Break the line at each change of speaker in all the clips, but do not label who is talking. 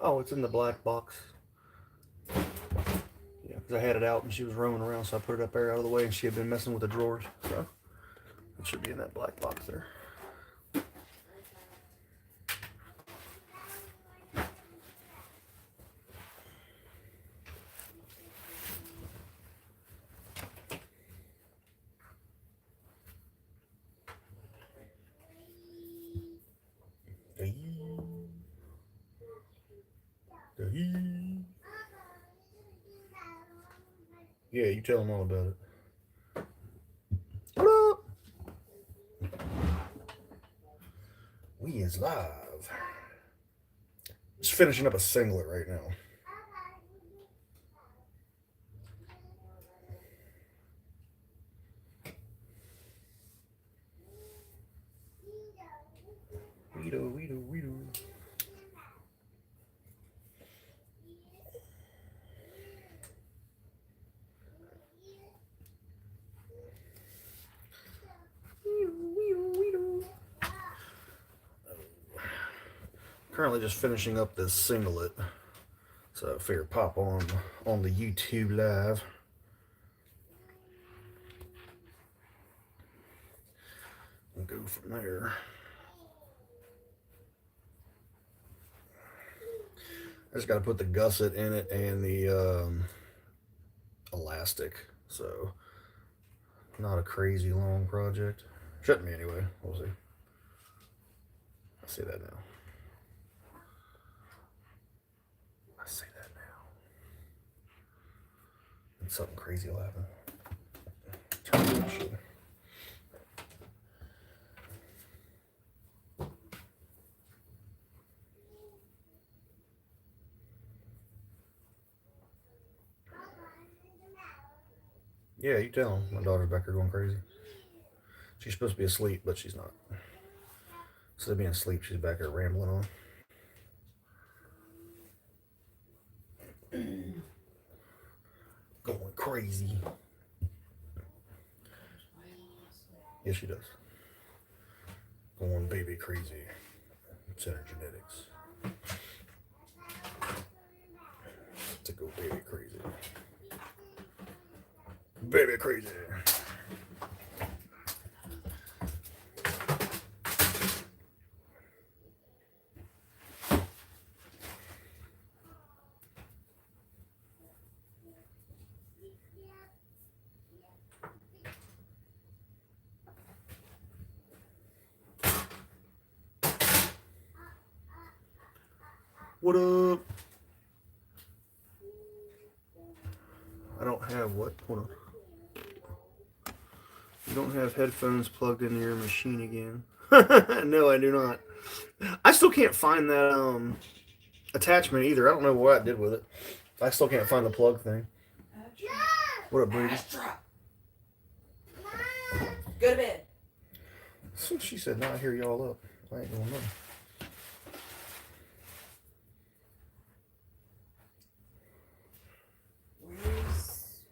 Oh, it's in the black box. Yeah, because I had it out and she was roaming around, so I put it up there out of the way, and she had been messing with the drawers. So it should be in that black box there. Yeah, you tell them all about it. What up? We is live. Just finishing up a singlet right now. Weedo, weedo, weedo. Currently just finishing up this singlet. So I figured pop on the YouTube live. And go from there. I just got to put the gusset in it and the elastic. So not a crazy long project. Shouldn't be anyway. We'll see. I see that now. I see that now. And something crazy will happen. Turn that shit. Yeah, you tell him. My daughter's back there going crazy. She's supposed to be asleep, but she's not. Instead of being asleep, she's back there rambling on. Going crazy. Yes, she does. Going baby crazy. It's in her genetics. To go baby crazy. Baby crazy. What up? I don't have what? Hold on. You don't have headphones plugged into your machine again. No, I do not. I still can't find that attachment either. I don't know what I did with it. I still can't find the plug thing. What up, Brady?
Go to bed.
Since she said, "Now I hear y'all up," I ain't going nothing.
Where's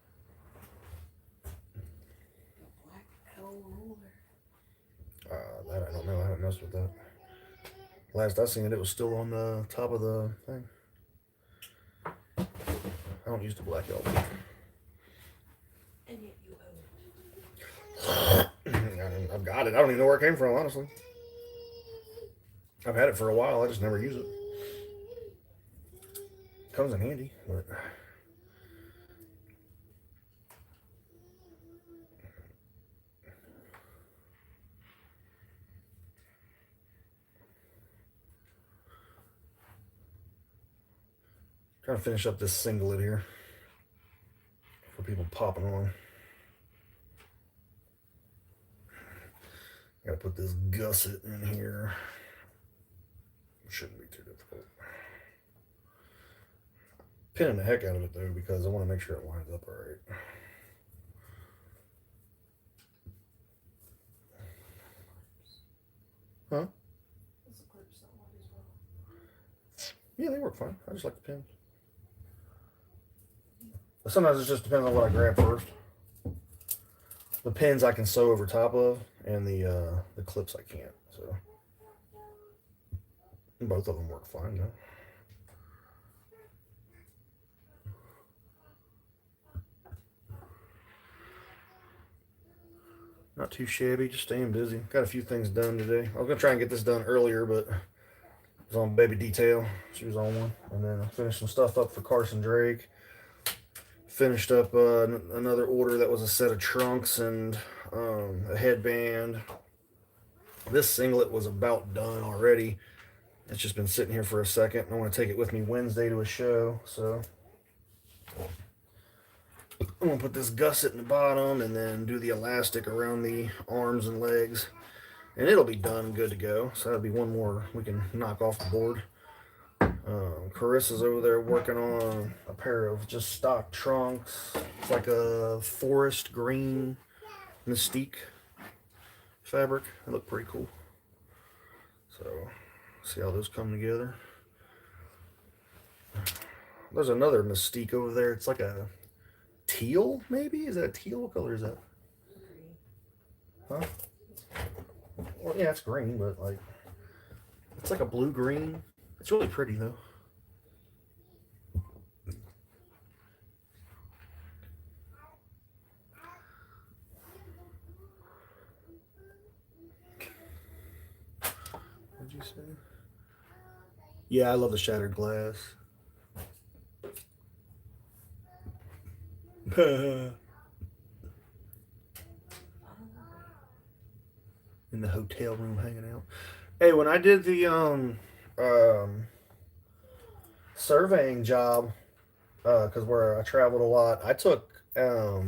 the black L ruler?
That I don't know. I haven't messed with that. Last I seen it, it was still on the top of the thing. I don't use the black elbow.
And yet you own it.
I've got it. I don't even know where it came from, honestly. I've had it for a while. I just never use it. Comes in handy, but trying to finish up this singlet here for people popping on. Gotta put this gusset in here. Shouldn't be too difficult. Pinning the heck out of it though because I want to make sure it lines up all right. Huh?
Does the clips not work as well?
Yeah, they work fine. I just like the pins. But sometimes it just depends on what I grab first. The pins I can sew over top of, and the clips I can't. So both of them work fine though. Not too shabby, just staying busy. Got a few things done today. I was gonna try and get this done earlier, but I was on baby detail. She was on one, and then I finished some stuff up for Carson Drake. Finished up another order that was a set of trunks and a headband. This singlet was about done already. It's just been sitting here for a second. I want to take it with me Wednesday to a show, so I'm gonna put this gusset in the bottom and then do the elastic around the arms and legs, and it'll be done and good to go. So that'll be one more we can knock off the board. Carissa's over there working on a pair of just stock trunks. It's like a forest green Mystique fabric. They look pretty cool. So see how those come together. There's another Mystique over there. It's like a teal, maybe? Is that a teal? What color is that? Huh? Well, yeah, it's green, but like it's like a blue green. It's really pretty though. What'd you say? Yeah, I love the shattered glass. In the hotel room hanging out. Hey, when I did the surveying job, because where I traveled a lot, I took a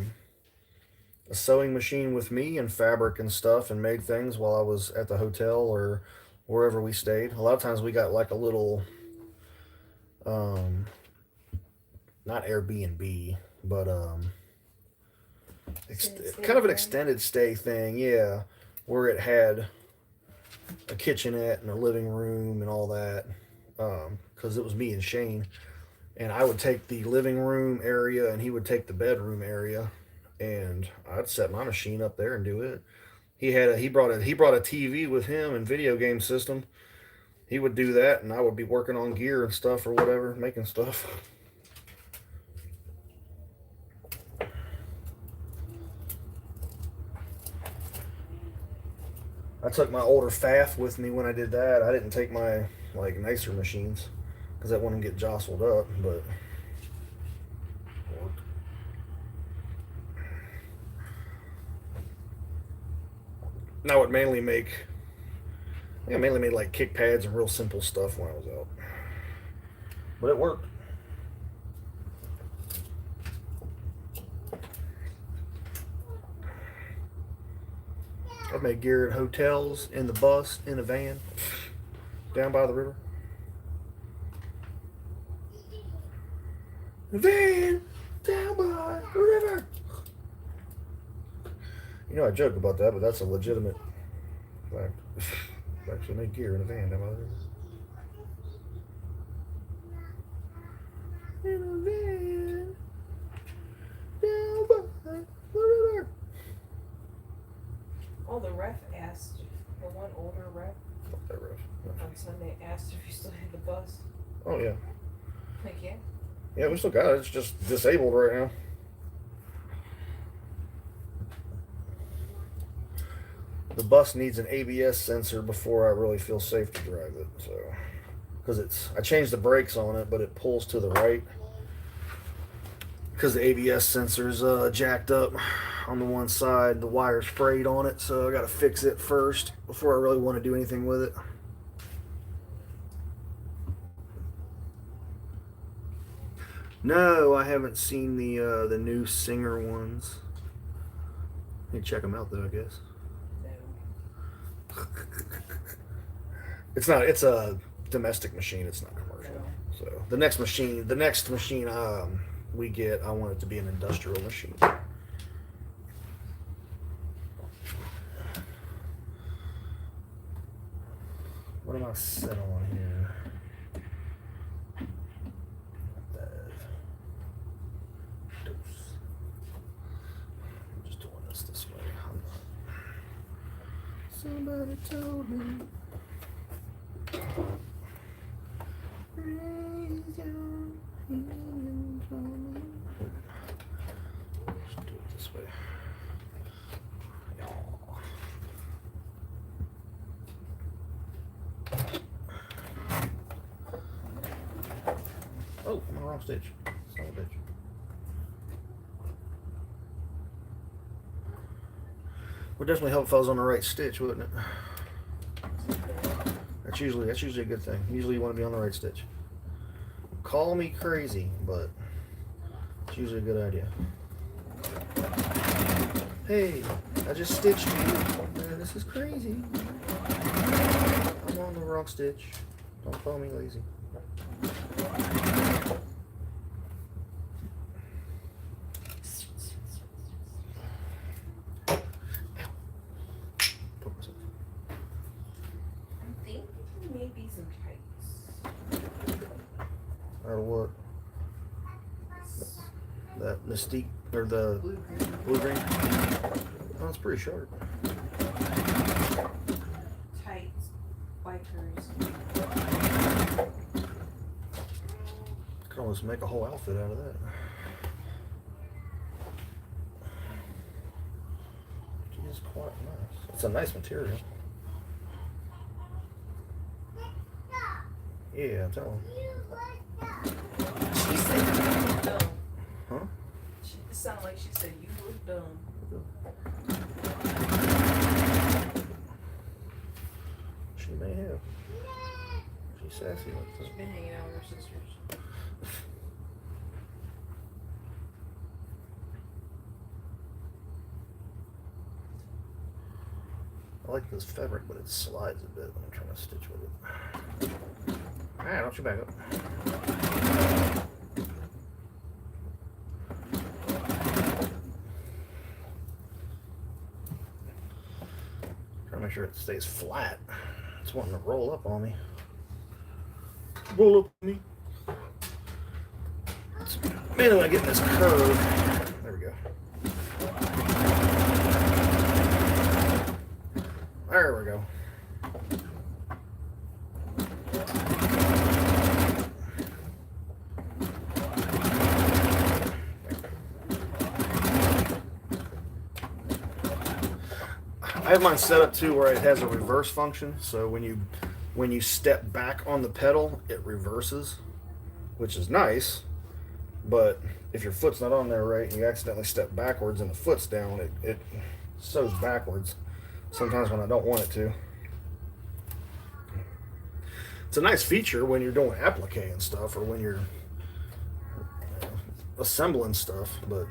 sewing machine with me and fabric and stuff and made things while I was at the hotel or wherever we stayed. A lot of times we got like a little not Airbnb, but kind of an extended stay thing, yeah, where it had a kitchenette and a living room and all that, because it was me and Shane, and I would take the living room area and he would take the bedroom area, and I'd set my machine up there and do it. He brought a TV with him and video game system. He would do that, and I would be working on gear and stuff or whatever, making stuff. I took my older Pfaff with me when I did that. I didn't take my like nicer machines because that wouldn't get jostled up, but I would mainly make. I think I mainly made like kick pads and real simple stuff when I was out, but it worked. I've made gear at hotels, in the bus, in a van, down by the river. Van, down by the river. You know, I joke about that, but that's a legitimate fact. I actually made gear in a van down by the river. In a van, down by the river.
Oh, the ref asked, the one older ref
Fuck that ref.
on Sunday asked if we still had the bus.
Oh, yeah.
Like, yeah.
Yeah, we still got it. It's just disabled right now. The bus needs an ABS sensor before I really feel safe to drive it. So, because I changed the brakes on it, but it pulls to the right because the ABS sensor's jacked up on the one side. The wire's frayed on it, so I got to fix it first before I really want to do anything with it. No, I haven't seen the new Singer ones. You check them out though, I guess.
No.
It's not. It's a domestic machine. It's not commercial.
No.
So the next machine we get, I want it to be an industrial machine. What am I set on here? I'm just doing this way. I'm not. Somebody told me. Raise your hands on me. Just do it this way. wrong stitch. Son of a bitch. Would definitely help if I was on the right stitch, wouldn't it? That's usually a good thing. Usually you want to be on the right stitch. Call me crazy, but it's usually a good idea. Hey, I just stitched you. Man, this is crazy. I'm on the wrong stitch. Don't call me lazy.
I'm thinking maybe some tights.
Or what? That Mystique or the blue green? Oh, it's pretty short.
Tights, bikers.
Could almost make a whole outfit out of that. It is quite nice. It's a nice material. Yeah, I'm telling you.
She said you look dumb.
Huh?
It sounded like she said you look dumb.
She may have. She's sassy like
She's
that.
been hanging out with her sisters.
I like this fabric, but it slides a bit when I'm trying to stitch with it. Alright, don't you back up. Trying to make sure it stays flat. It's wanting to roll up on me. Roll up on me. It's mainly when I get in this curve. There we go. There we go. I have mine set up too where it has a reverse function, so when you step back on the pedal, it reverses, which is nice. But if your foot's not on there right and you accidentally step backwards and the foot's down, it sews backwards. Sometimes when I don't want it to. It's a nice feature when you're doing applique and stuff, or when you're assembling stuff, but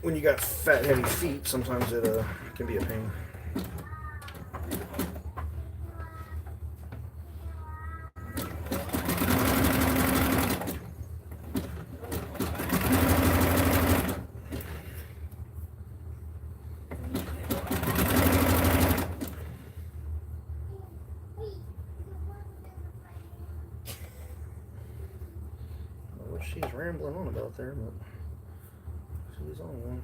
when you got fat, heavy feet, sometimes it can be a pain. What she's rambling on about there, but she's on one.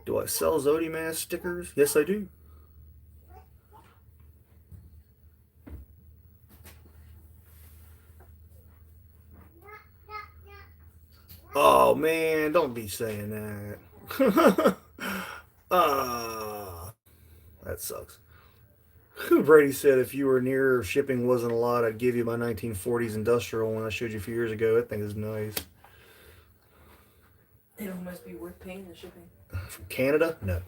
Do I sell Zodimask stickers? Yes, I do. Oh man, don't be saying that. That sucks. Brady said if you were near or shipping wasn't a lot, I'd give you my 1940s industrial one I showed you a few years ago. That thing is nice.
It must be worth paying the shipping.
From Canada? No.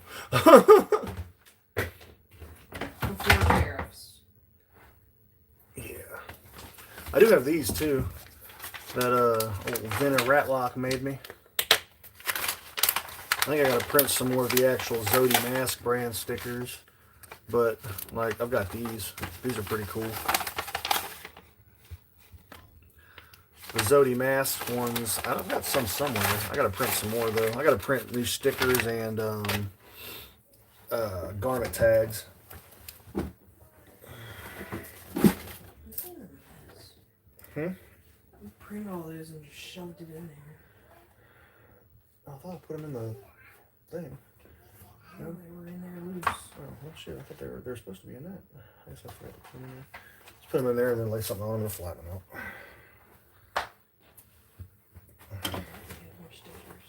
I do have these too. That old Venner Ratlock made me. I think I gotta print some more of the actual Zodi Mask brand stickers. But like I've got these. These are pretty cool. The Zodi Mask ones, I've got some somewhere. I gotta print some more though. I gotta print new stickers and garment tags. Hmm?
You print all those and just shoved it in there.
I thought I put them in the thing.
No, they were in there loose.
Oh, well, shit. I thought they were supposed to be in that. I guess I forgot to put them in there. Just put them in there and then lay something on them and flatten them out.
Get more stickers.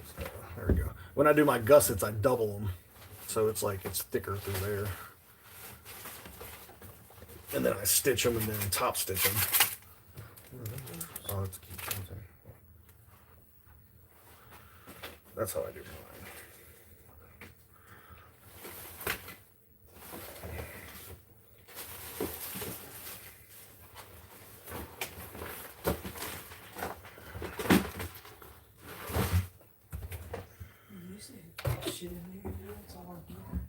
So, there we go. When I do my gussets, I double them. So it's like it's thicker through there. And then I stitch them and then top stitch them. Oh, it's keep something. That's how I do mine.
You said shit in there. That's all I'm doing.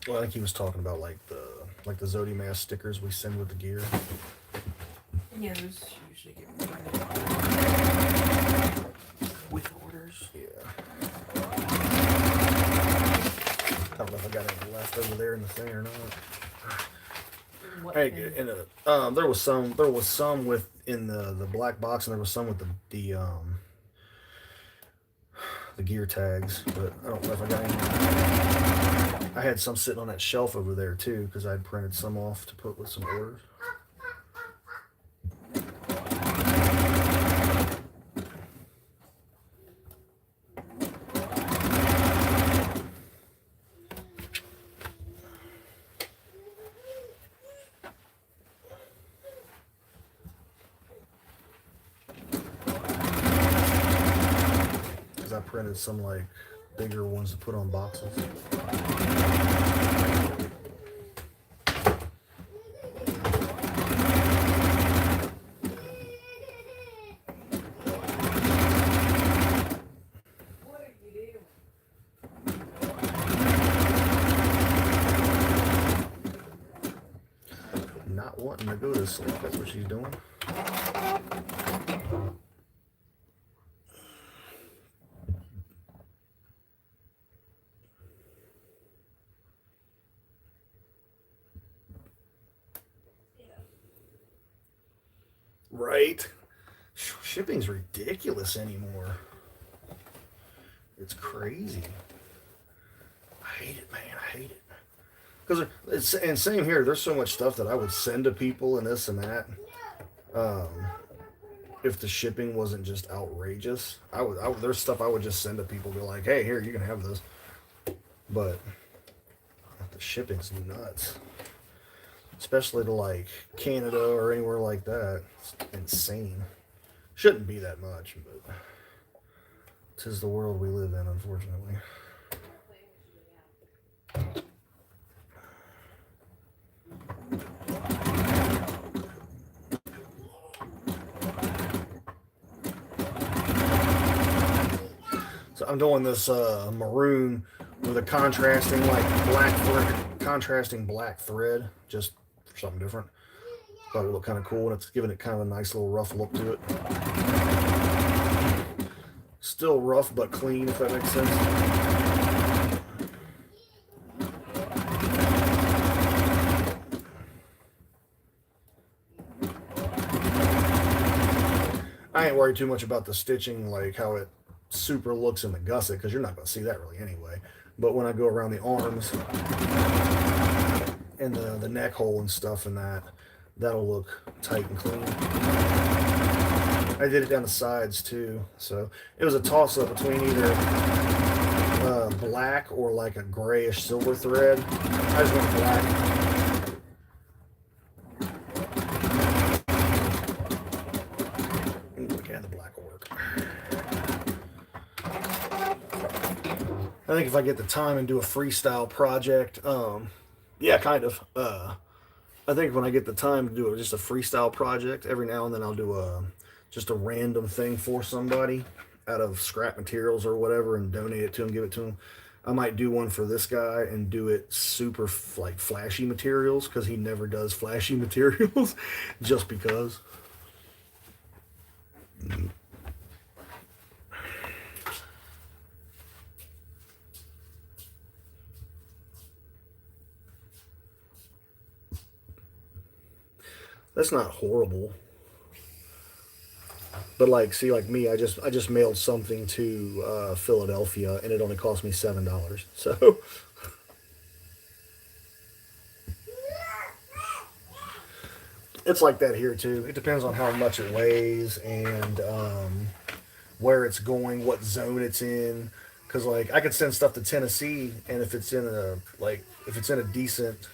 Well, I think he was talking about like the Zodi Mask stickers we send with the gear.
Yeah, those usually get printed with orders.
Yeah. I don't know if I got any left over there in the thing or not.
What
Hey,
thing?
in there was some with in the black box, and there was some with the gear tags, but I don't know if I got any. I had some sitting on that shelf over there too, because I'd printed some off to put with some orders. I printed some like bigger ones to put on boxes. Not wanting to go to sleep, that's what she's doing. Right? Shipping's ridiculous anymore. It's crazy. I hate it, man. I hate it. Because it's, and same here. There's so much stuff that I would send to people and this and that. If the shipping wasn't just outrageous, there's stuff I would just send to people. Be like, hey, here, you can have this. But the shipping's nuts. Especially to like Canada or anywhere like that. It's insane. Shouldn't be that much, but 'tis the world we live in, unfortunately. So I'm doing this maroon with a contrasting black thread, just for something different. Thought it would look kind of cool, and it's giving it kind of a nice little rough look to it. Still rough but clean, if that makes sense. I ain't worried too much about the stitching, like how it super looks in the gusset, because you're not going to see that really anyway. But when I go around the arms and the neck hole and stuff and that'll look tight and clean. I did it down the sides too, so it was a toss-up between either black or like a grayish silver thread. I just went black. Yeah, the black will work. I think if I get the time and do a freestyle project, yeah, kind of. I think when I get the time to do just a freestyle project, every now and then I'll do a just a random thing for somebody out of scrap materials or whatever, and donate it to them, give it to them. I might do one for this guy and do it super like flashy materials because he never does flashy materials, just because. That's not horrible. But like, see, like me, I just mailed something to Philadelphia, and it only cost me $7. So it's like that here too. It depends on how much it weighs and where it's going, what zone it's in. Because like I could send stuff to Tennessee, and if it's in a if it's in a decent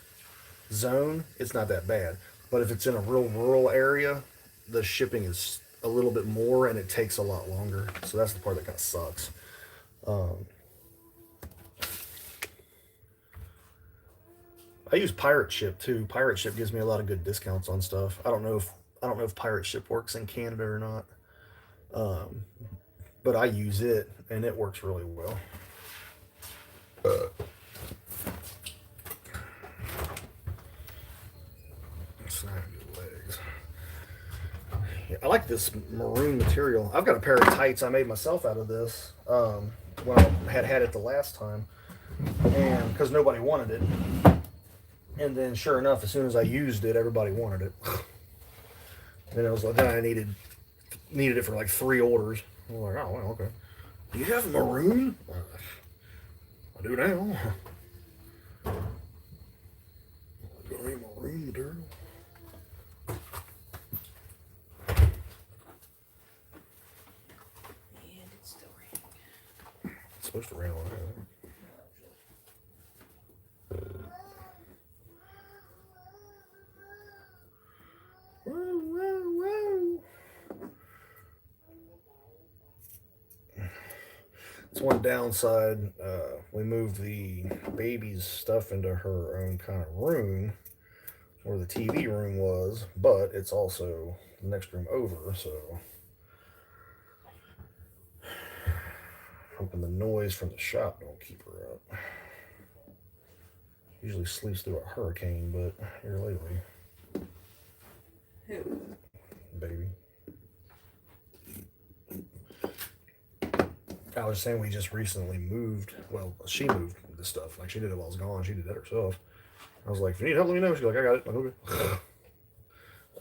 zone, it's not that bad. But if it's in a real rural area, the shipping is a little bit more, and it takes a lot longer. So that's the part that kind of sucks. Um, I use Pirate Ship too. Pirate Ship gives me a lot of good discounts on stuff. I don't know if Pirate Ship works in Canada or not, um, but I use it and it works really well. Snag your legs. Yeah, I like this maroon material. I've got a pair of tights I made myself out of this when I had it the last time, and because nobody wanted it. And then, sure enough, as soon as I used it, everybody wanted it. And it was like, then I needed it for like 3 orders. I was like, oh, well, okay. Do you have maroon? I do now. Got any maroon material?
And it's still raining.
It's supposed to rain on that. Woo, woo, woo. It's one downside. We moved the baby's stuff into her own kind of room where the TV room was, but it's also the next room over, so hoping the noise from the shop don't keep her up. Usually sleeps through a hurricane, but here lately,
Who?
baby. I was saying we just recently moved. Well, she moved the stuff. Like she did it while I was gone. She did that herself. I was like, if you need help, let me know. She's like, I got it. I'm like,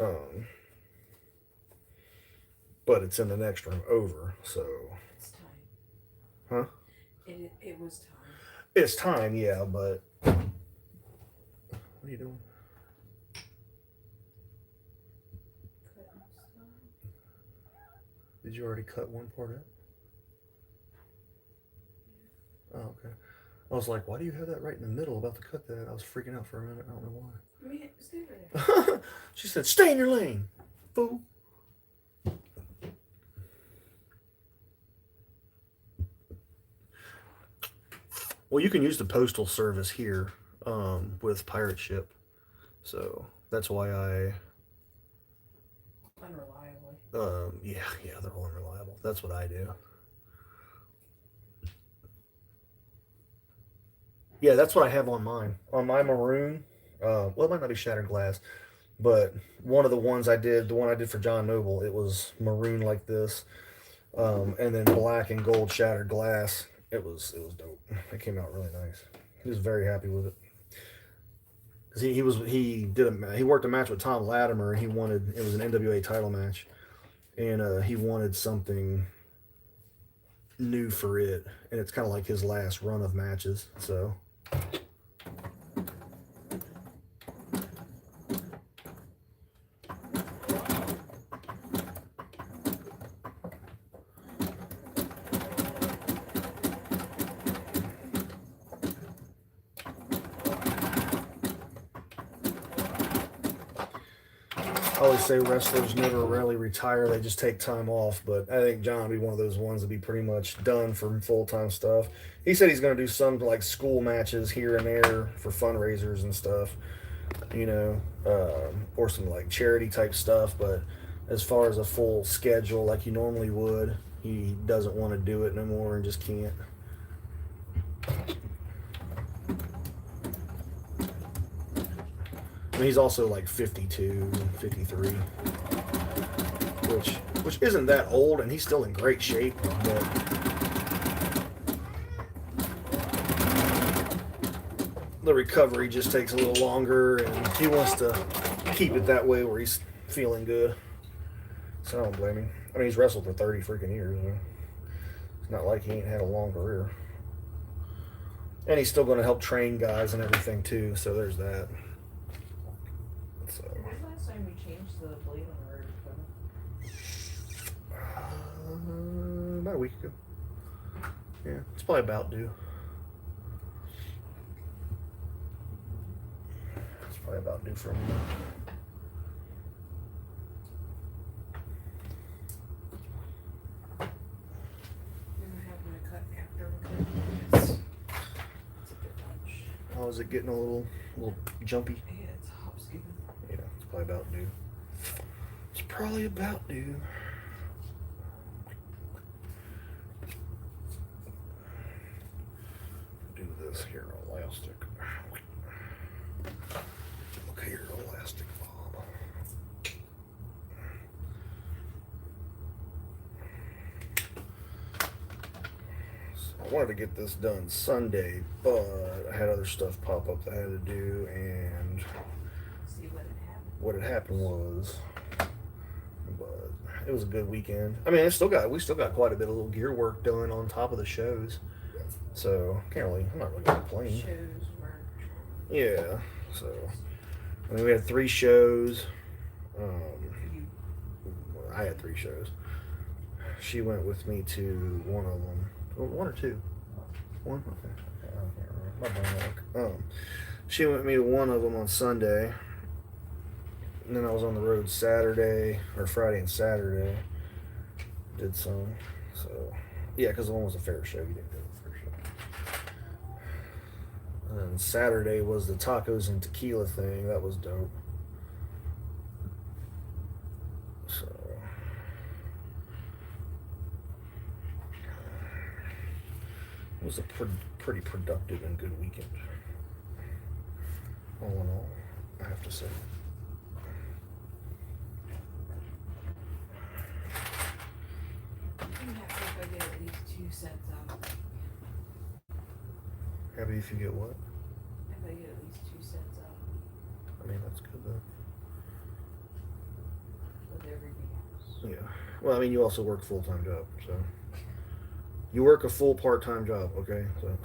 okay. But it's in the next room over, so.
It's time.
Huh?
It was time.
It's time, yeah, but. What are you doing?
Cutting stuff.
Did you already cut one part out? Oh, okay. I was like, why do you have that right in the middle about to cut that? I was freaking out for a minute. I don't know why.
I mean, stay there.
She said, stay in your lane, fool. Well, you can use the postal service here with Pirate Ship. So that's why
Unreliably.
yeah, they're all unreliable. That's what I do. Yeah, that's what I have on mine. On my maroon, well, it might not be shattered glass, but one of the ones I did, the one I did for John Noble, it was maroon like this, and then black and gold shattered glass. It was dope. It came out really nice. He was very happy with it. Cause he worked a match with Tom Latimer, and it was an NWA title match, and he wanted something new for it, and it's kind of like his last run of matches. So. I always say wrestlers never really retire; they just take time off. But I think John would be one of those ones that be pretty much done from full time stuff. He said he's going to do some like school matches here and there for fundraisers and stuff, or some like charity type stuff. But as far as a full schedule like he normally would, he doesn't want to do it no more and just can't. I mean, he's also like 52, 53, which isn't that old, and he's still in great shape. But the recovery just takes a little longer, and he wants to keep it that way where he's feeling good. So I don't blame him. I mean, he's wrestled for 30 freaking years. It's not like he ain't had a long career. And he's still going to help train guys and everything, too, so there's that. So.
When was the last time we changed the blade on the rotor?
About a week ago. Yeah, it's probably about due. It's probably about due for a month. Oh, is it getting a little jumpy?
Yeah, it's hop skipping.
Yeah, it's probably about due. It's probably about due. Do this here, elastic. Look here, elastic bob. I wanted to get this done Sunday, but I had other stuff pop up that I had to do, and
See
what had happened was, but it was a good weekend. I mean, we still got quite a bit of little gear work done on top of the shows, so I'm not really complaining.
Shows work.
Yeah, so I mean, we had 3 shows. I had 3 shows. She went with me to one of them. 1 or 2? 1? Okay. I can't remember. My brain work. She went with me to one of them on Sunday. And then I was on the road Friday and Saturday. Did some. So, yeah, because the one was a fair show. You didn't go to the fair show. And then Saturday was the tacos and tequila thing. That was dope. So. It was a pretty productive and good weekend. All in all, I have to say.
I'm happy if I get at least 2 sets out.
Happy if you get what?
If I get at least 2 sets out.
I mean, that's good though.
With everything else.
Yeah. Well, I mean, you also work a full-time job, so. You work a full part-time job, okay? So.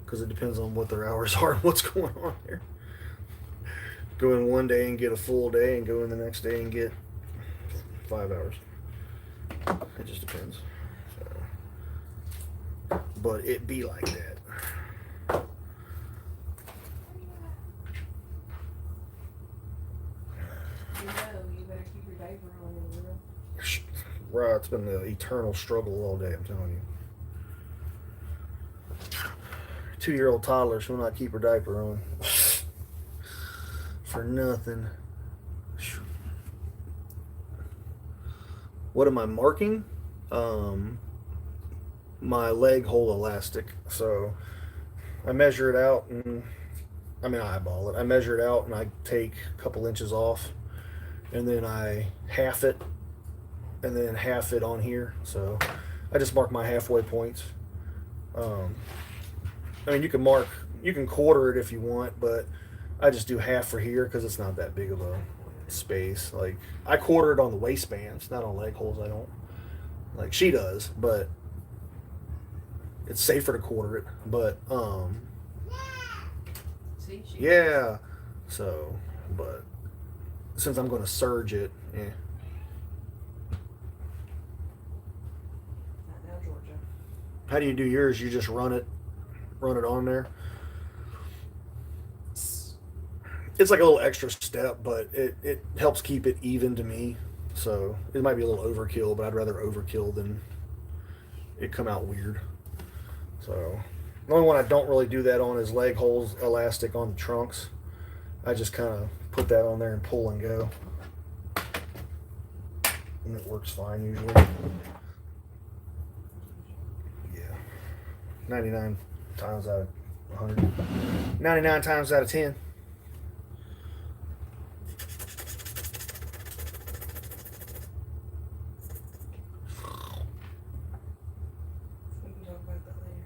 Because it depends on what their hours are and what's going on there. Go in one day and get a full day, and go in the next day and get 5 hours. It just depends. So. But it be like that.
You better keep your diaper on in the room.
Right, it's been an eternal struggle all day, I'm telling you. 2-year-old toddler will not keep her diaper on. For nothing. What am I marking? My leg hole elastic. So I measure it out, and I eyeball it. I measure it out and I take a couple inches off, and then I half it, and then half it on here. So I just mark my halfway points. I mean, you can quarter it if you want, but I just do half for here because it's not that big of a space. Like, I quarter it on the waistbands, not on leg holes. I don't. Like she does, but it's safer to quarter it. But
See,
yeah. So, but since I'm going to surge it,
Not now, Georgia.
How do you do yours? You just run it on there. it's like a little extra step, but it helps keep it even to me. So it might be a little overkill, but I'd rather overkill than it come out weird. So the only one I don't really do that on is leg holes elastic on the trunks. I just kind of put that on there and pull and go, and it works fine usually. Yeah, 99 times out of 100, 99 times out of 10.
We can talk about that later.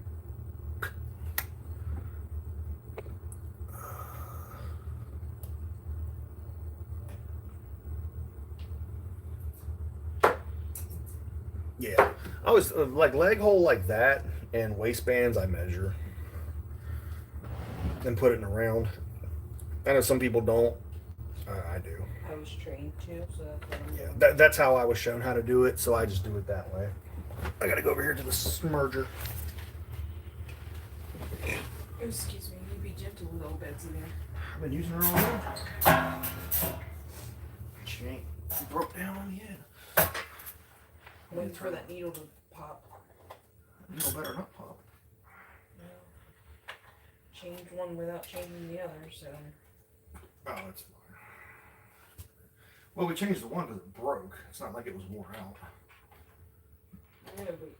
Yeah, I was like leg hole like that and waistbands. I measure and put it in a round. I know some people don't. I do.
I was trained to, so that's what I'm
Yeah,
doing.
that's how I was shown how to do it, so I just do it that way. I gotta go over here to the smurger.
Excuse me, you be gentle with old Betsy there.
I've been using her all day. She ain't broke down on the head.
Waiting for that needle to pop.
You know better not pop.
No. Change one without changing the other, so.
Oh, that's fine. Well, we changed the one because it broke. It's not like it was wore out.
Yeah, but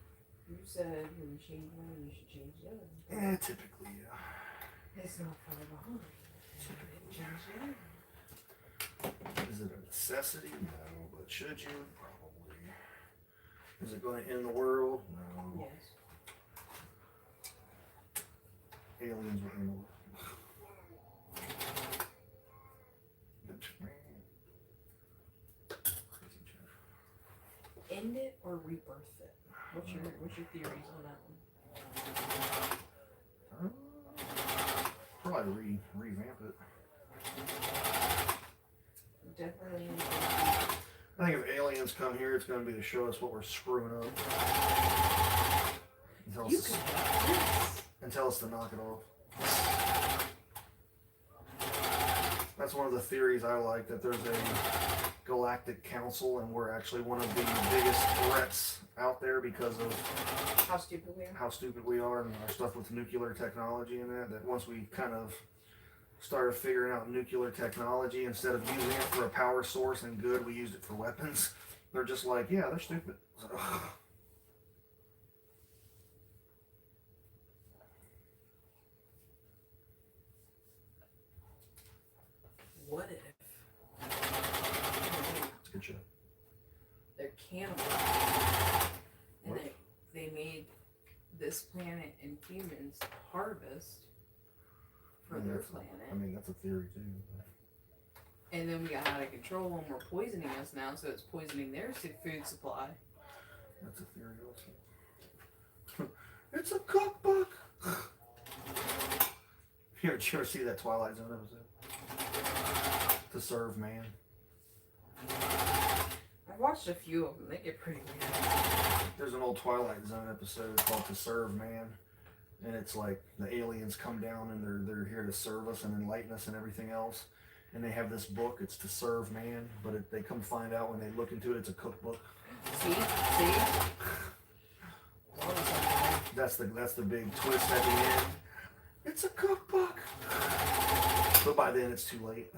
you said when you change one, you should change the other.
Typically, yeah.
It's not far behind. Change the other.
Is it a necessity? No, but should you? Probably. Is it going to end the world? No.
Yes.
Aliens will end the world.
End it or rebirth it? What's your theories on that one?
Probably revamp it.
Definitely.
I think if aliens come here, it's going to be to show us what we're screwing up. And tell us to knock it off. That's one of the theories I like, that there's a galactic council and we're actually one of the biggest threats out there because of
how stupid we are
and our stuff with nuclear technology and that once we kind of started figuring out nuclear technology, instead of using it for a power source and good, we used it for weapons. They're just like, yeah, they're stupid. So,
what if
it's good shit.
they're cannibals and they made this planet and humans harvest for their planet?
I mean, that's a theory too.
And then we got out of control and we're poisoning us now, so it's poisoning their food supply.
That's a theory also. It's a cookbook. You ever see that Twilight Zone episode? To Serve Man.
I've watched a few of them. They get pretty weird.
There's an old Twilight Zone episode called To Serve Man. And it's like the aliens come down and they're here to serve us and enlighten us and everything else. And they have this book, it's To Serve Man, but they come find out when they look into it, it's a cookbook.
See?
That's the big twist at the end. It's a cookbook. But by then it's too late.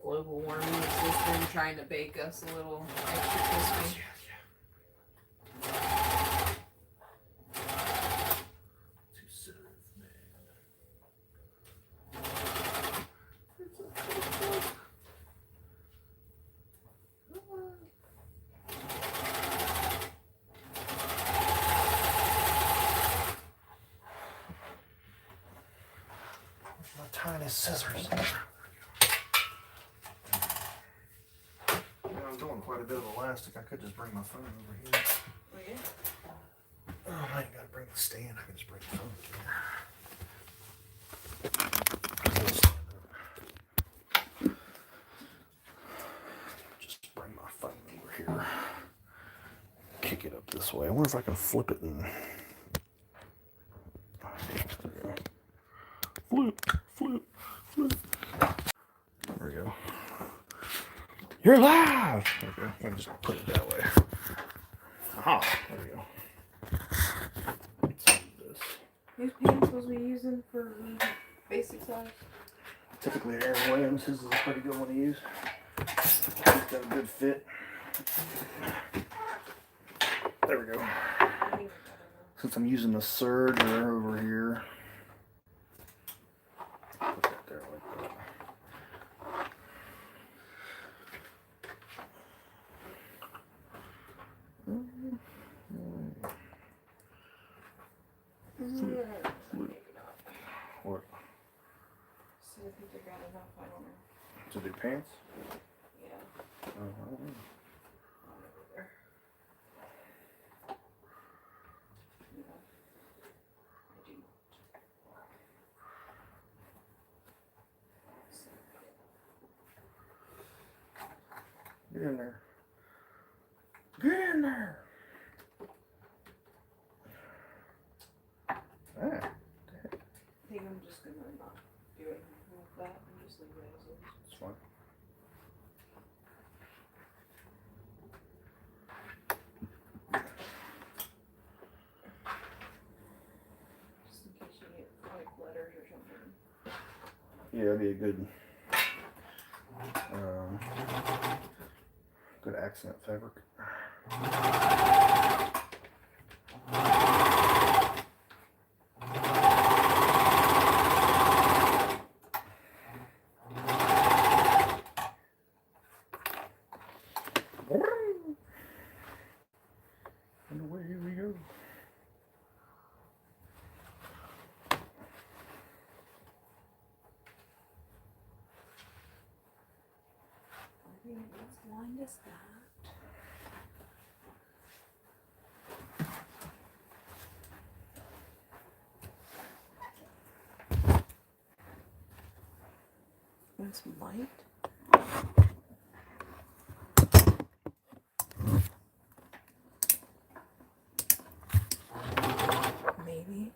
Global warming system trying to bake us a little extra crispy.
Tiny scissors. I'm doing quite a bit of elastic. I could just bring my phone over here.
Oh, yeah?
Oh, I ain't got to bring the stand. I can just bring the phone here. Just bring my phone over here. Kick it up this way. I wonder if I can flip it and... Flip. There we go. You're live! Okay, I can just put it that way. Aha, there we go. Let's do this.
Whose pants was we using for basic size?
Typically Aaron Williams, his is a pretty good one to use. He's got a good fit. There we go. Since I'm using the serger over here, put that there like that. What?
So I think they got enough, I don't know.
To do pants?
Yeah.
I don't know.
Over there. No. I do not.
Get in there. Get in there. Ah,
I think I'm just gonna not do it with that and just leave it as is.
it's fine.
Just in case you get like letters or something.
Yeah, that'd be a good, good accent fabric. And away we go.
I think it's blind as that. It's light. Maybe.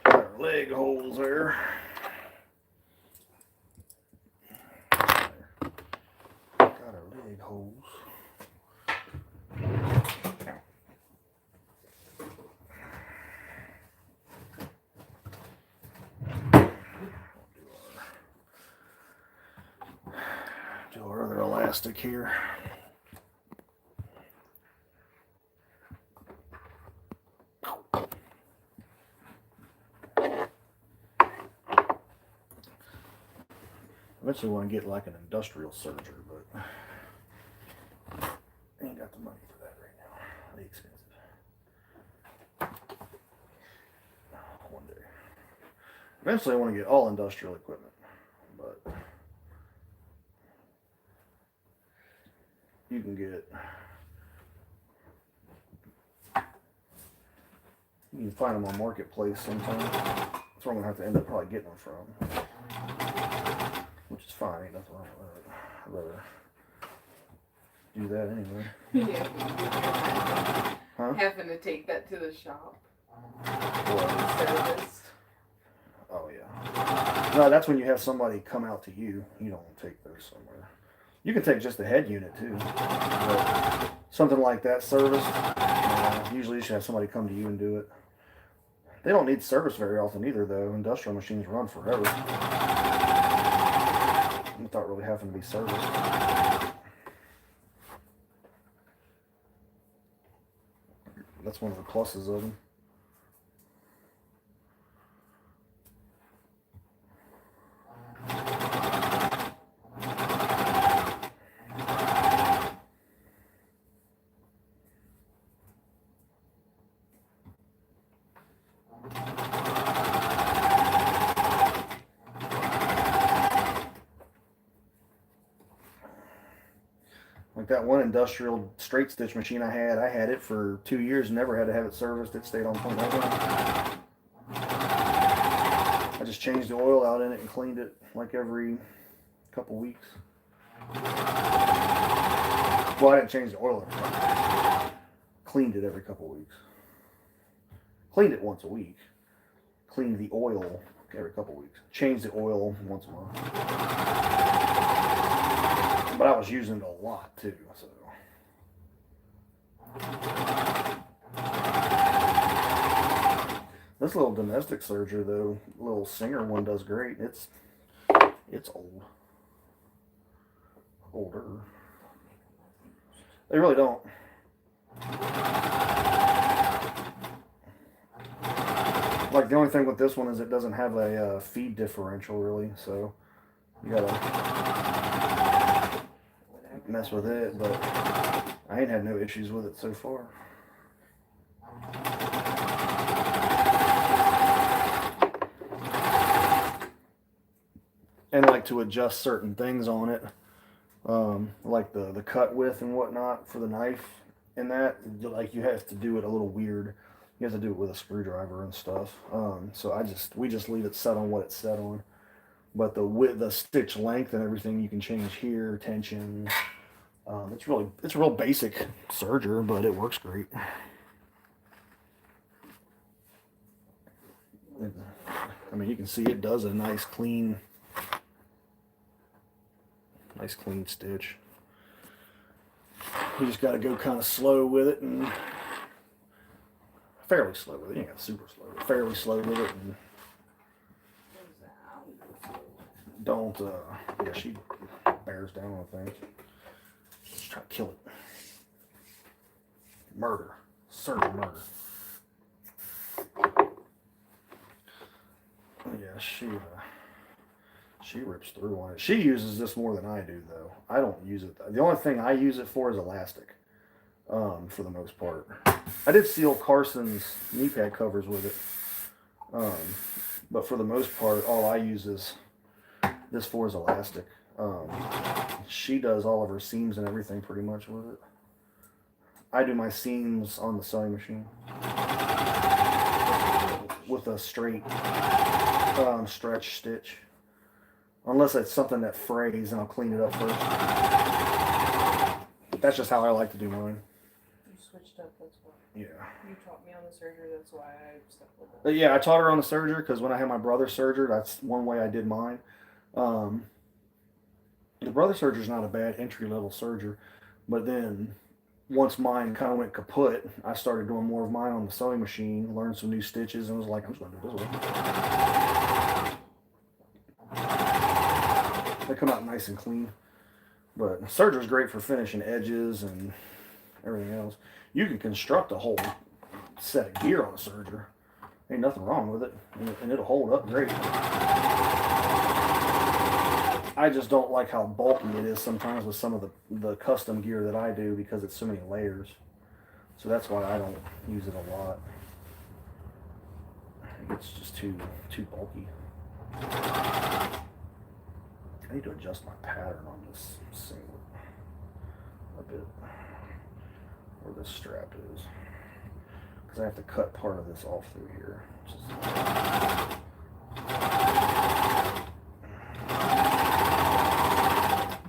Got our leg holes there. Got our leg holes. Do our other elastic here. Eventually want to get like an industrial serger, but I ain't got the money for that right now. It'll be expensive. One day. Eventually I want to get all industrial equipment, but you can get, you can find them on Marketplace sometimes. That's where I'm going to have to end up probably getting them from. Which is fine, ain't nothing wrong with that. I'd rather do that anyway.
Yeah.
Huh?
Having to take that to the shop.
What?
Serviced.
Oh yeah. No, that's when you have somebody come out to you. You don't take those somewhere. You can take just the head unit too. But something like that serviced, usually you should have somebody come to you and do it. They don't need service very often either though. Industrial machines run forever. Without really having to be serviced. That's one of the pluses of them. Like that one industrial straight stitch machine I had it for 2 years, never had to have it serviced. It stayed on point. I just changed the oil out in it and cleaned it like every couple weeks. Well, I didn't change the oil every time. Cleaned it every couple weeks. Cleaned it once a week. Cleaned the oil every couple weeks. Changed the oil once a month. But I was using it a lot too, so. This little domestic serger though, little Singer one does great. It's old. Older. They really don't. Like the only thing with this one is it doesn't have a feed differential really, so you gotta mess with it, but I ain't had no issues with it so far. And like to adjust certain things on it, like the cut width and whatnot for the knife and that, like you have to do it a little weird. You have to do it with a screwdriver and stuff. So we just leave it set on what it's set on. But the stitch length and everything you can change here, tension. It's a real basic serger, but it works great. I mean, you can see it does a nice clean stitch. You just got to go kind of slow with it and fairly slow with it. You ain't got super slow, but fairly slow with it and don't. Yeah, she bears down on things. Just try to kill it. Murder. Certain murder. Yeah, she rips through on it. She uses this more than I do, though. I don't use it. The only thing I use it for is elastic, for the most part. I did seal Carson's knee pad covers with it, but for the most part, all I use is this for is elastic. She does all of her seams and everything pretty much with it. I do my seams on the sewing machine with a straight stretch stitch. Unless it's something that frays, and I'll clean it up first. That's just how I like to do mine.
You switched up, that's why.
Yeah.
You taught me on the serger, that's why I stuck with it.
But yeah, I taught her on the serger because when I had my brother serger, that's one way I did mine. The brother serger is not a bad entry-level serger, but then once mine kind of went kaput, I started doing more of mine on the sewing machine, learned some new stitches, and was like, I'm just going to do this one. They come out nice and clean. But serger is great for finishing edges and everything else. You can construct a whole set of gear on a serger. Ain't nothing wrong with it. And it'll hold up great. I just don't like how bulky it is sometimes with some of the custom gear that I do because it's so many layers. So that's why I don't use it a lot. It's just too bulky. I need to adjust my pattern on this singlet a bit, where this strap is, because I have to cut part of this off through here.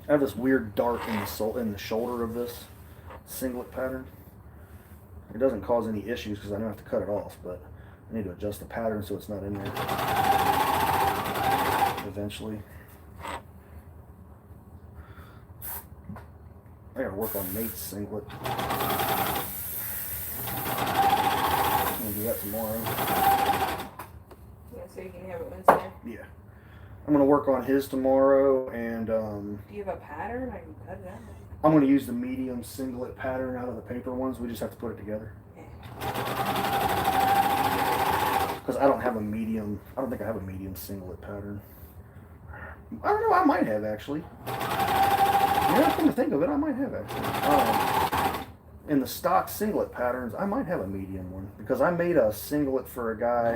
I have this weird dart in the shoulder of this singlet pattern. It doesn't cause any issues because I don't have to cut it off, but I need to adjust the pattern so it's not in there eventually. I gotta work on Nate's singlet. I'm gonna do that tomorrow.
Yeah, so you can have it Wednesday?
Yeah. I'm gonna work on his tomorrow, and
do you have a pattern? I can cut it out.
I'm gonna use the medium singlet pattern out of the paper ones. We just have to put it together.
Yeah.
Because I don't have a medium. I don't think I have a medium singlet pattern. I don't know. I might have actually. Come to think of it, I might have actually. In the stock singlet patterns, I might have a medium one because I made a singlet for a guy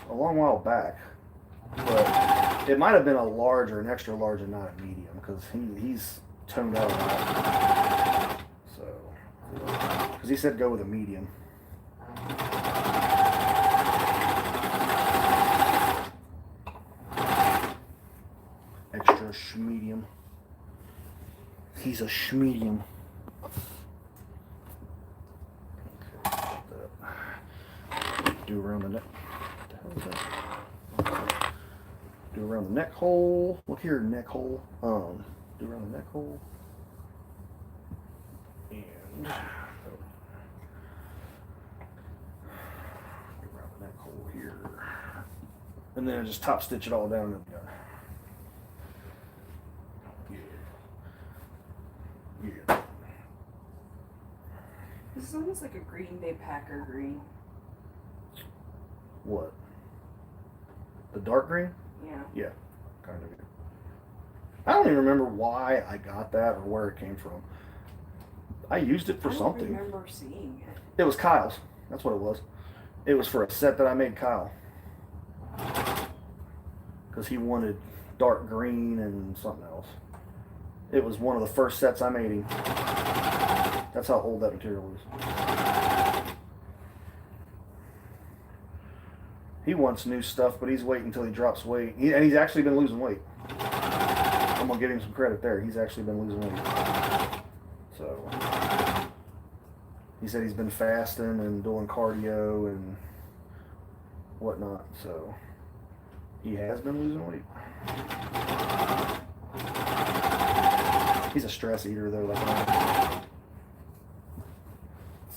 a long while back, but it might have been a large or an extra large and not a medium because he's toned out a lot. So, because he said go with a medium. Extra schmedium. He's a schmedium. Do around the neck. What the hell is that? Do around the neck hole. Look here, neck hole. Do around the neck hole. And do around the neck hole here. And then just top stitch it all down. And, yeah.
This is almost like a Green Bay Packer green.
What? The dark green?
Yeah.
Yeah, kind of. I don't even remember why I got that or where it came from. I used it for something.
I don't remember seeing it.
It was Kyle's. That's what it was. It was for a set that I made Kyle. Because he wanted dark green and something else. It was one of the first sets I made him. That's how old that material is. He wants new stuff, but he's waiting until he drops weight. And he's actually been losing weight. I'm going to give him some credit there. He's actually been losing weight. So, he said he's been fasting and doing cardio and whatnot. So, he has been losing weight. He's a stress eater, though. Like I am.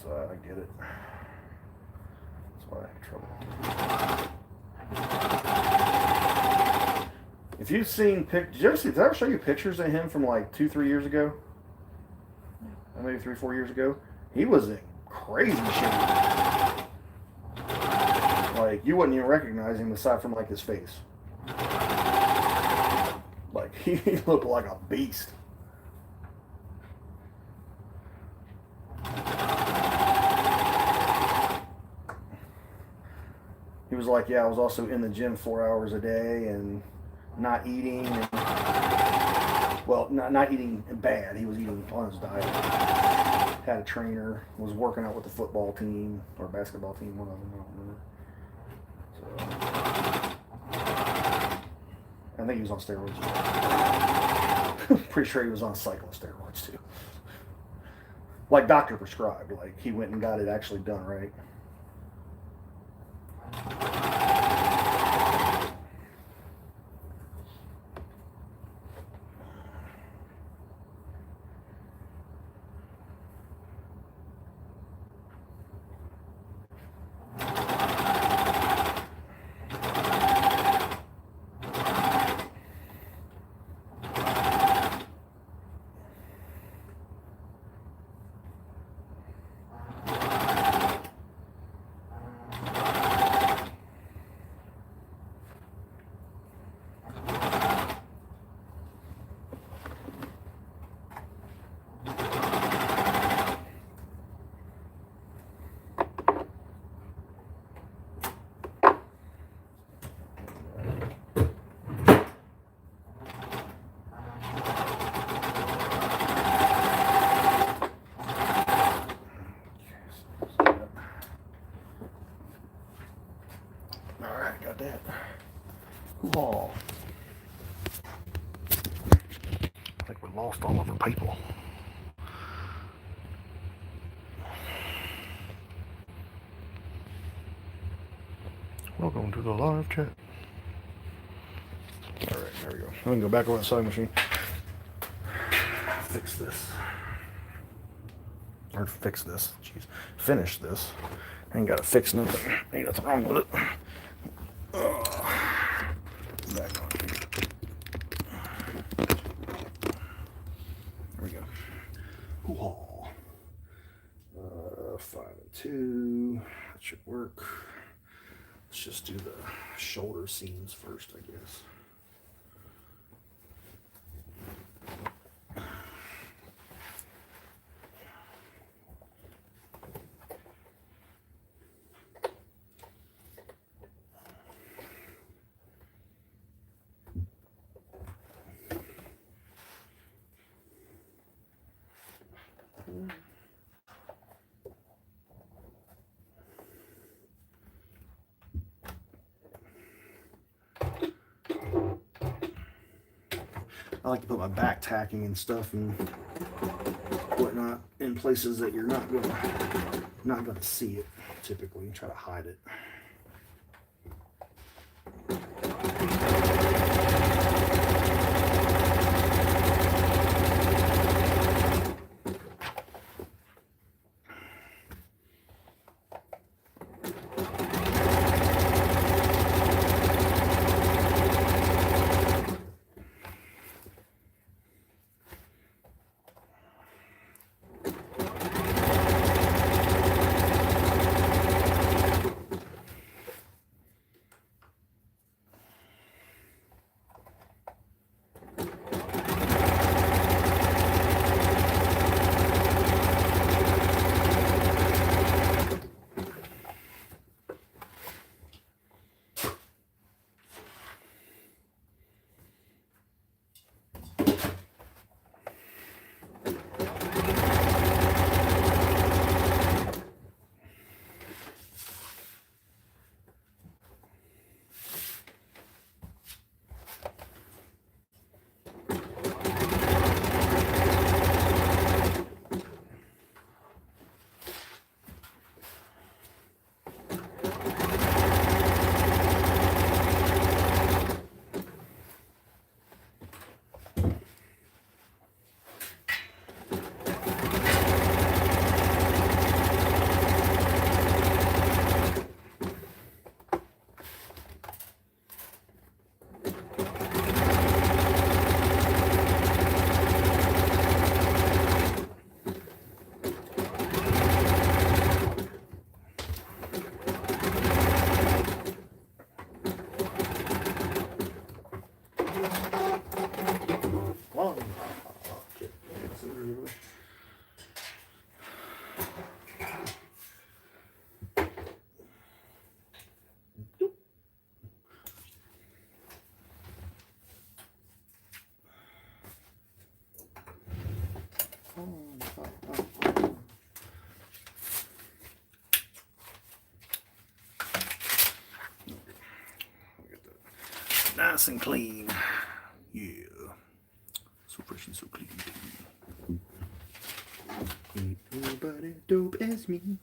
So, I get it. That's why I have trouble. If you've seen pictures, did I ever show you pictures of him from like 2-3 years ago? Maybe 3-4 years ago. He was in crazy shape. Like you wouldn't even recognize him aside from like his face. Like he looked like a beast. He was like, yeah, I was also in the gym 4 hours a day and not eating. And, well, not eating bad. He was eating on his diet. Had a trainer. Was working out with the football team or basketball team. One of them. I don't remember. So, I think he was on steroids. Pretty sure he was on cycling steroids too. Like doctor prescribed. Like he went and got it actually done right. Got that. Oh. I think we lost all of our people. Welcome to the live chat. Alright, there we go. I'm going to go back over the sewing machine. Fix this. Or fix this. Jeez. Finish this. Ain't got to fix nothing. Ain't nothing wrong with it. Back on here. There we go. 5 and 2. That should work. Let's just do the shoulder seams first, I guess. I like to put my back tacking and stuff and whatnot in places that you're not gonna see it typically. Try to hide it. Nice and clean. Yeah. So fresh and so clean. Ain't nobody dope as me.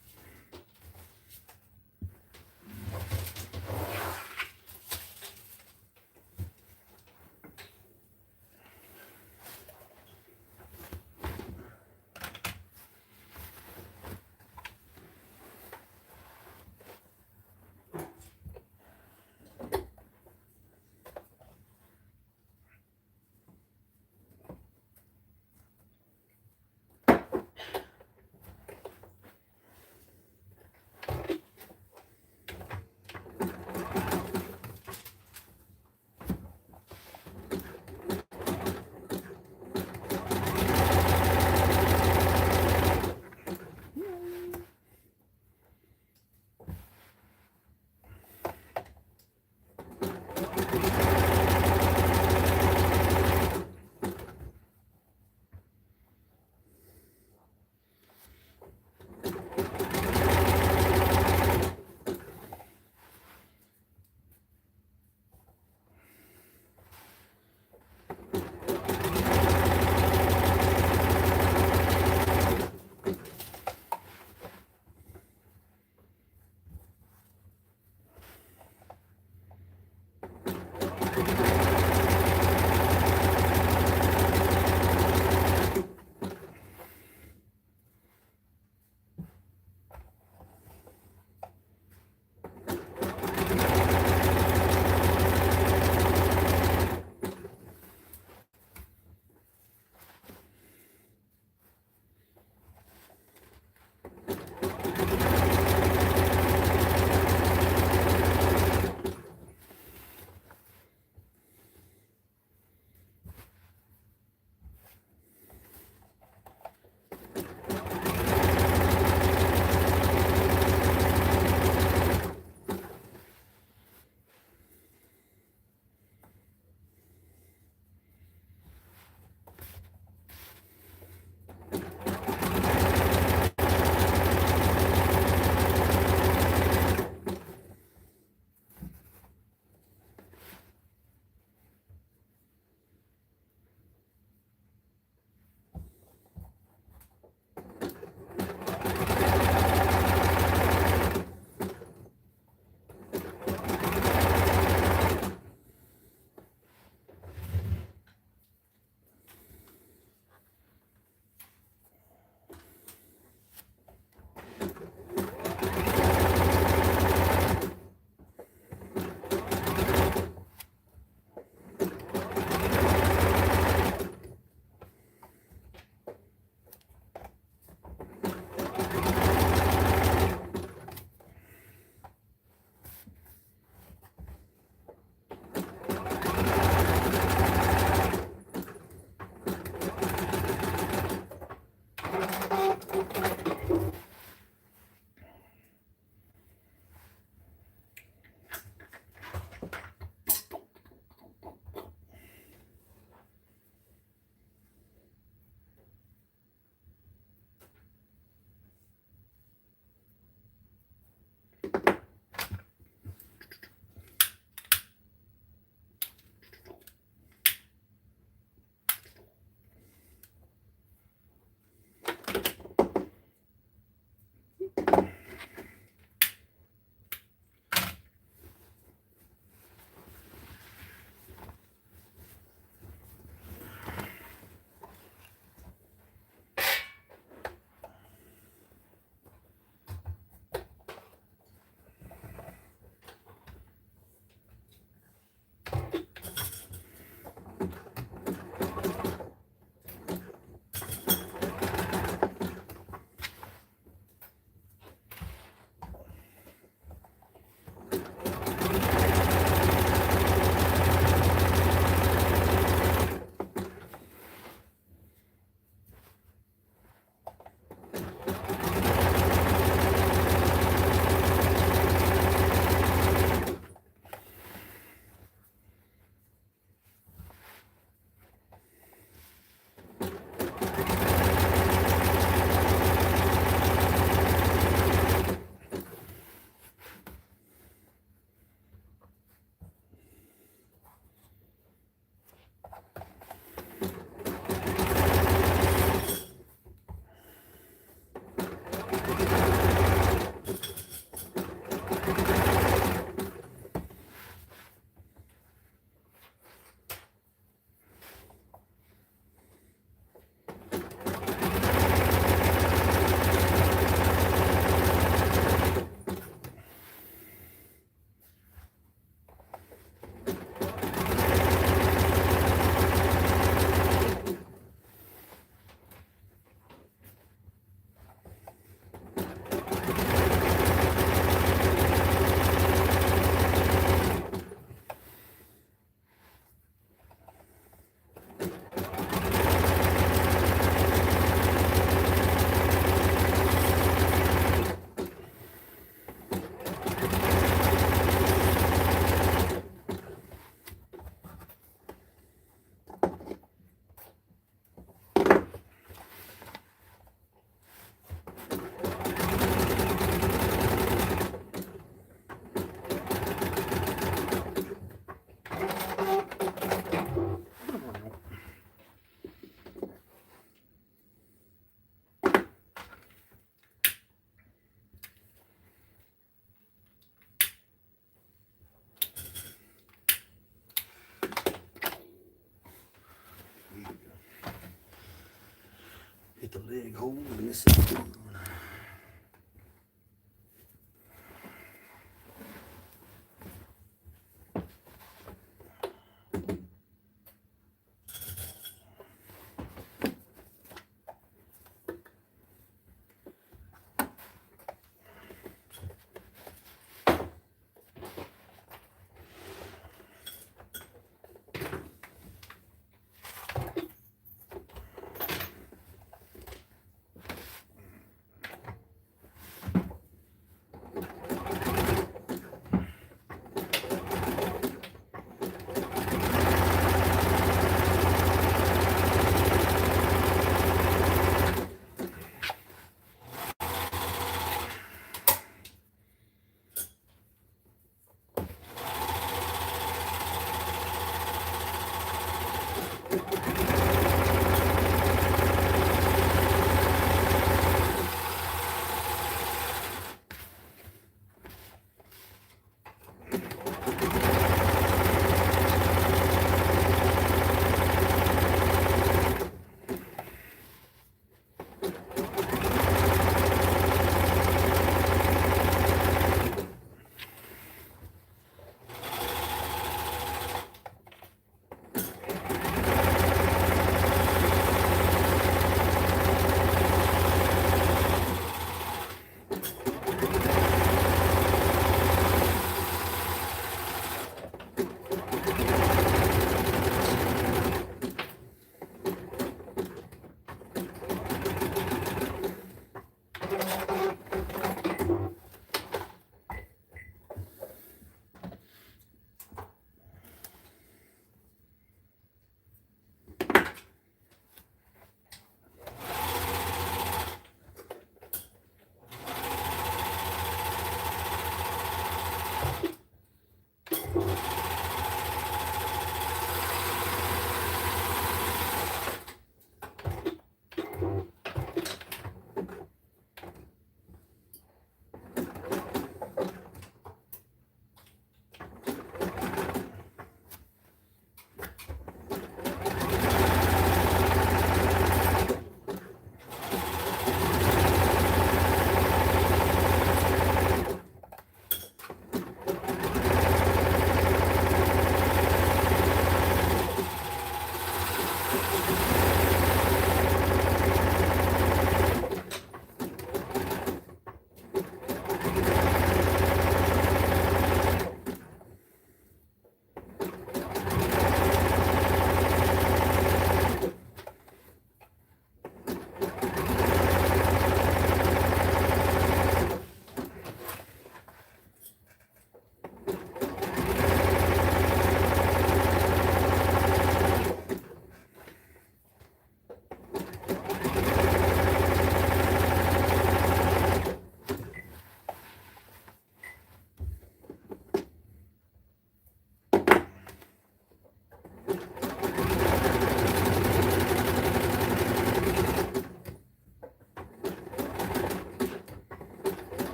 Get the leg hole in this one.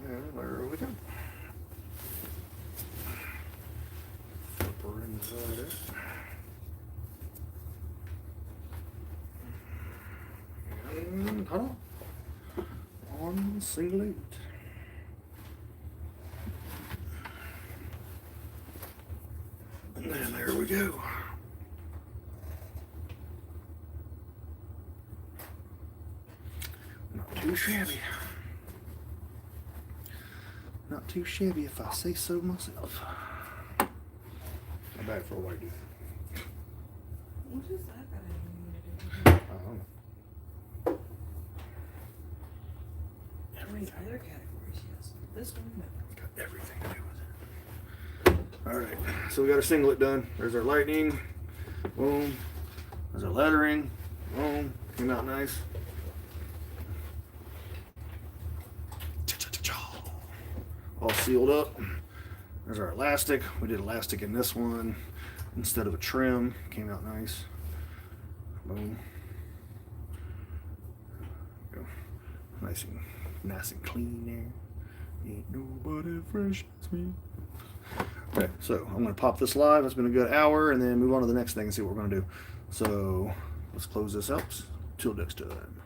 And there we go. Flipper inside it. And hold on singlet. And there we go. Not too shabby. Not too shabby if I say so myself. Not bad for a white dude.
What is that got anything to do with it?
I don't know.
How many other categories? Yes. This one, no.
Got everything to do with it. Alright, so we got our singlet done. There's our lightning. Boom. There's our lettering. Boom. Came out nice. All sealed up. There's our elastic. We did elastic in this one instead of a trim. Came out nice. Boom. Go. Nice and clean there. Ain't nobody fresh as me. Okay, so I'm gonna pop this live. It's been a good hour, and then move on to the next thing and see what we're gonna do. So let's close this out till next time.